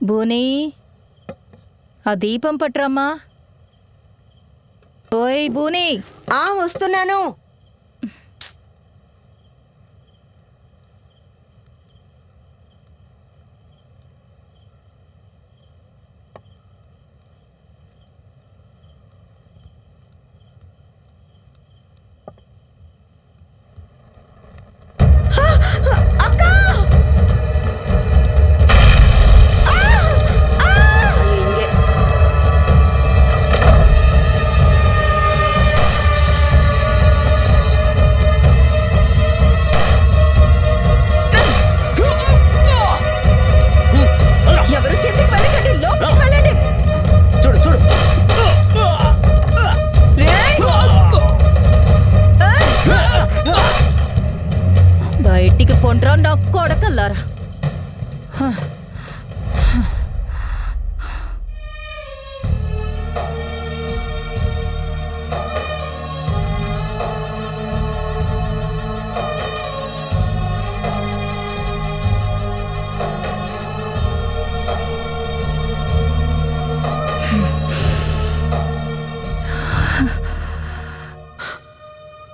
Boonie, ఆ దీపం పట్రమ్మా. ఓయ్ బూనీ. వస్తున్నాను. బయటికి పొండ్రా నా కొడకల్లారా.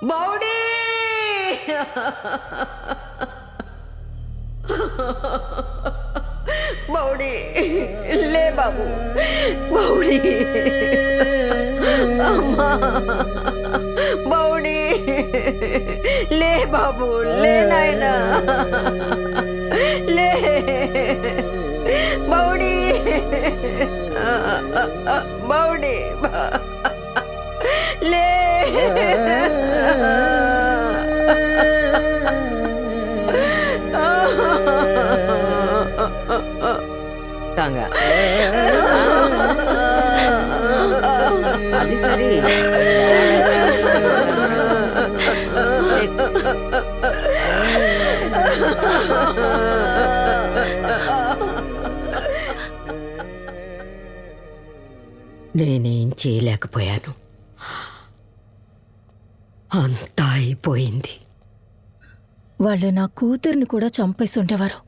బౌడీ, బౌడీ లే బాబు, బౌడీ అమ్మా, బౌడీ లే బాబు, లే నాయనా, లే బౌడీ, బౌడీ లే. అది సరే. నేనేం చేయలేకపోయాను, అంతా అయిపోయింది. వాళ్ళు నా కూతుర్ని కూడా చంపేసి ఉండేవారు.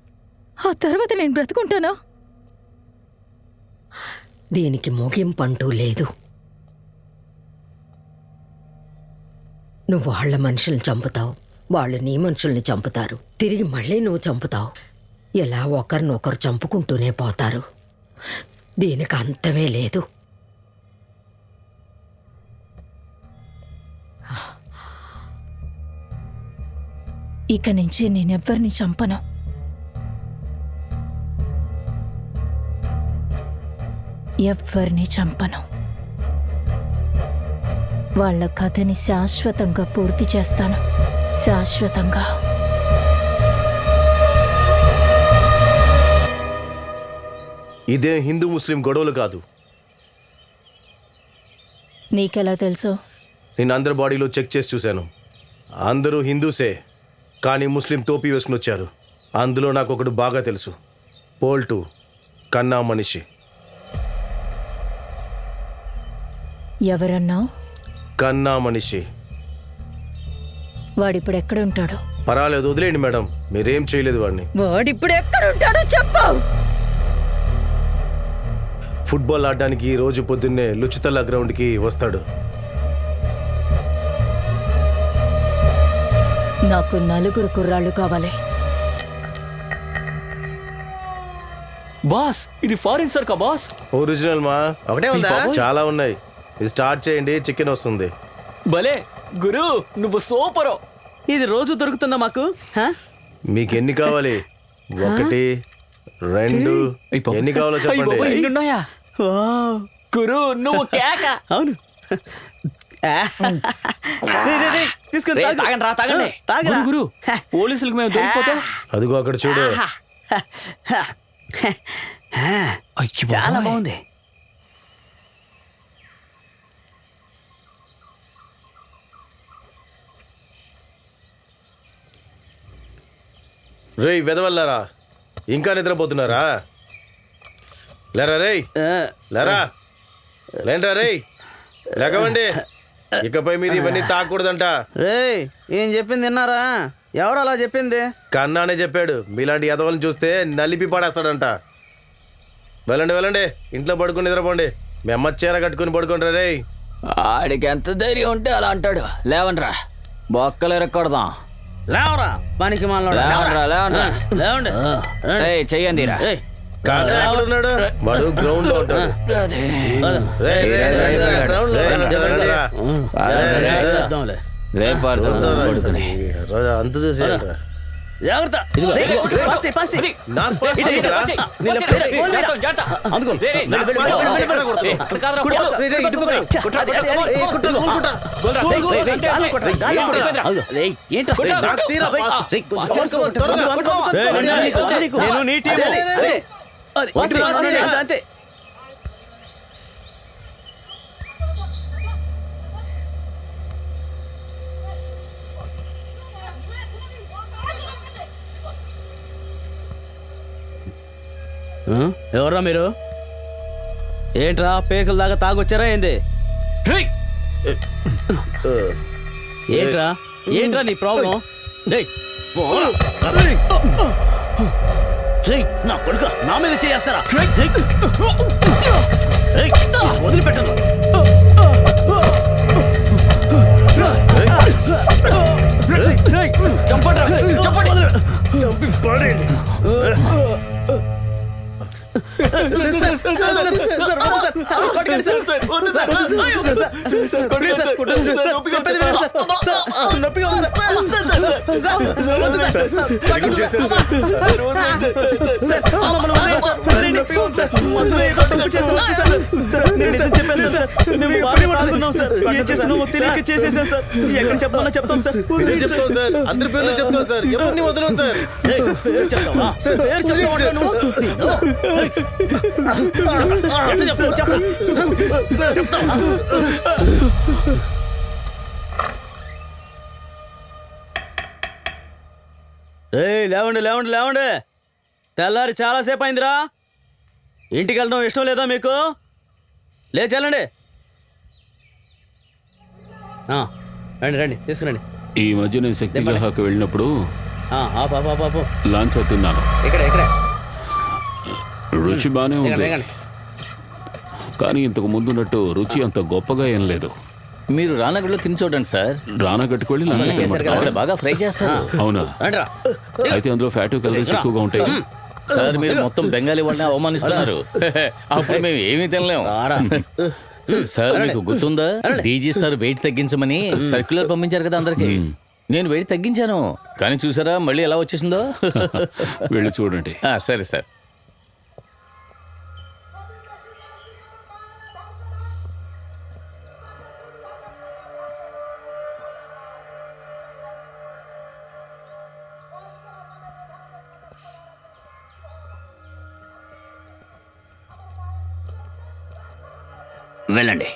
ఆ తర్వాత నేను బ్రతుకుంటానా? దీనికి ముగింపంటూ లేదు. నువ్వు వాళ్ళ మనుషుల్ని చంపుతావు, వాళ్ళు నీ మనుషుల్ని చంపుతారు, తిరిగి మళ్ళీ నువ్వు చంపుతావు. ఇలా ఒకరినొకరు చంపుకుంటూనే పోతారు. దీనికి అంతమే లేదు. ఇక నుంచి నేనెవ్వరిని చంపను. ఎవ్వరిని చంపను. వాళ్ళ కథని శాశ్వతంగా పూర్తి చేస్తాను. శాశ్వతంగా. ఇదే హిందూ ముస్లిం గొడవలు కాదు. నీకెలా తెలుసు? నేను అందరి బాడీలో చెక్ చేసి చూశాను. అందరూ హిందూసే, కానీ ముస్లిం టోపీ వేసుకుని వచ్చారు. అందులో నాకు ఒకడు బాగా తెలుసు. పోల్టు, కన్నా మనిషి. ఎవరన్నా? కన్నా మనిషి. వాడిప్పుడు ఎక్కడుంటాడు? పర్వాలేదు, వదిలేయండి మేడం, మీరేం చేయలేదు వాడిని. వాడిప్పుడు ఎక్కడుంటాడో చెప్పు. ఫుట్బాల్ ఆడడానికి రోజు పొద్దున్నే లుచితల్లా గ్రౌండ్కి వస్తాడు. నాకు 4 కుర్రాళ్ళు కావాలి. బాస్, ఇది ఫారిన్ సర్కా బాస్? ఒరిజినల్ మా ఒకటే ఉందా? చాలా ఉన్నాయి. ఇది స్టార్ట్ చేయండి, చికెన్ వస్తుంది. భలే గురు, నువ్వు సూపరు. ఇది రోజు దొరుకుతుందా మాకు? మీకు ఎన్ని కావాలి? 1, 2, ఎన్ని కావాలో చెప్పండి. ఎన్నున్నాయా? గురు నువ్వు కేక. అవును, తీసుకొని తాగండి. గురు పోలీసులకు మేము దొరికిపోతే? అదిగో అక్కడ చూడు. చాలా బాగుంది. రేయ్ వెదవల్లారా, ఇంకా నిద్రపోతున్నారా? లేరా రేయ్, లేరా, లేంట్రా రేయ్, లేకవండి. ఇకపై మీరు ఇవన్నీ తాకూడదంట. రేయ్, ఏం చెప్పింది విన్నారా? ఎవరు అలా చెప్పింది? కన్నానే చెప్పాడు. మీలాంటి ఎదవల్ని చూస్తే నలిపి పడేస్తాడంట. వెళ్ళండి వెళ్ళండి, ఇంట్లో పడుకుని నిద్రపోండి. మీ అమ్మ చీర కట్టుకుని పడుకుంటారా రే. ఆడికి ఎంత ధైర్యం ఉంటే అలా అంటాడు. లేవనరా, బొక్కలు ఎరక్కొడదాం. లేవరా పనికి లేవనరా, లేవనరా. లేవండి ఏయ్, చెయ్యండిరా. కాదు, ఎక్కడ ఉన్నాడు? వాడు గ్రౌండ్ లో ఉంటాడు. అదే. రేయ్, రేయ్, రేయ్, రేయ్, ground లో ఉన్నాడు రా. లేపారు పడుకుని. అంత చూసేయండి. జాగ్రత్త పాసి, పాసి. నాకు పాస్ చేయరా? అందుకో నేను నీ టీం అంతే. ఎవర్రా మీరు? ఏంట్రా పేకల దాకా తాగొచ్చారా ఏంది? ఏంట్రా ఏంట్రా నీ ప్రాబ్లం? నా కొడుక నా మీద చేస్తారా? వదిలిపెట్టను. చంపండి చంపి పడేయండి. ఎక్కడ చెప్పమన్నా చెప్తాం సార్. చెప్తాం సార్, అందరి పేర్లు చెప్తాం సార్, ఎవరిని వదలం సార్. పేరు చెప్తావా? పేరు చెప్తావా? లేవండి లేవండి లేవండి. తెల్లారి చాలాసేపు అయిందిరా. ఇంటికి వెళ్ళడం ఇష్టం లేదా మీకు? లేచెల్లండి. రండి రండి తీసుకురండి. ఈ మధ్య నేను శక్తిగ్రహకు వెళ్ళినప్పుడు పాపు లాంచ్ తిన్నాను. ఇక్కడ ఇక్కడ రుచి బానే ఉంది, కానీ ఇంతకు ముందున్నట్టు రుచి అంత గొప్పగా ఏం లేదు. మీరు రానగడ్లో తిని చూడండి సార్. రానగట్టుకు వెళ్ళి లంచ్ తినమంటారా? బాగా ఫ్రై చేస్తారు. అవునా? అయితే అందులో ఫ్యాట్ క్యాలరీస్ ఎక్కువగా ఉంటాయి. సార్ మీరు మొత్తం బెంగాలీ వాళ్ళని అవమానిస్తున్నారు. అప్పుడు మేము ఏమీ తినలేము. సార్ మీకు గుర్తుందా, డీజీ సార్ వెయిట్ తగ్గించమని సర్క్యులర్ పంపించారు కదా అందరికి. నేను వెయిట్ తగ్గించాను, కానీ చూసారా మళ్ళీ ఎలా వచ్చేసిందో. వెళ్ళి చూడండి. సరే సార్. వెళ్ళండి.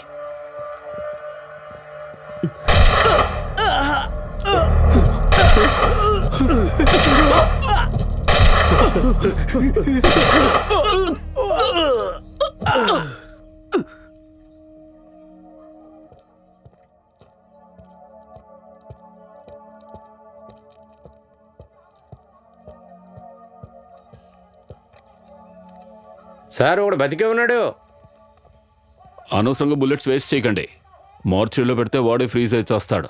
సార్ ఒకడు బతికే ఉన్నాడు. అనవసరంగా బుల్లెట్స్ వేస్ట్ చేయకండి. మార్చిలో పెడితే వాడే ఫ్రీజ్ అయి చేస్తాడు.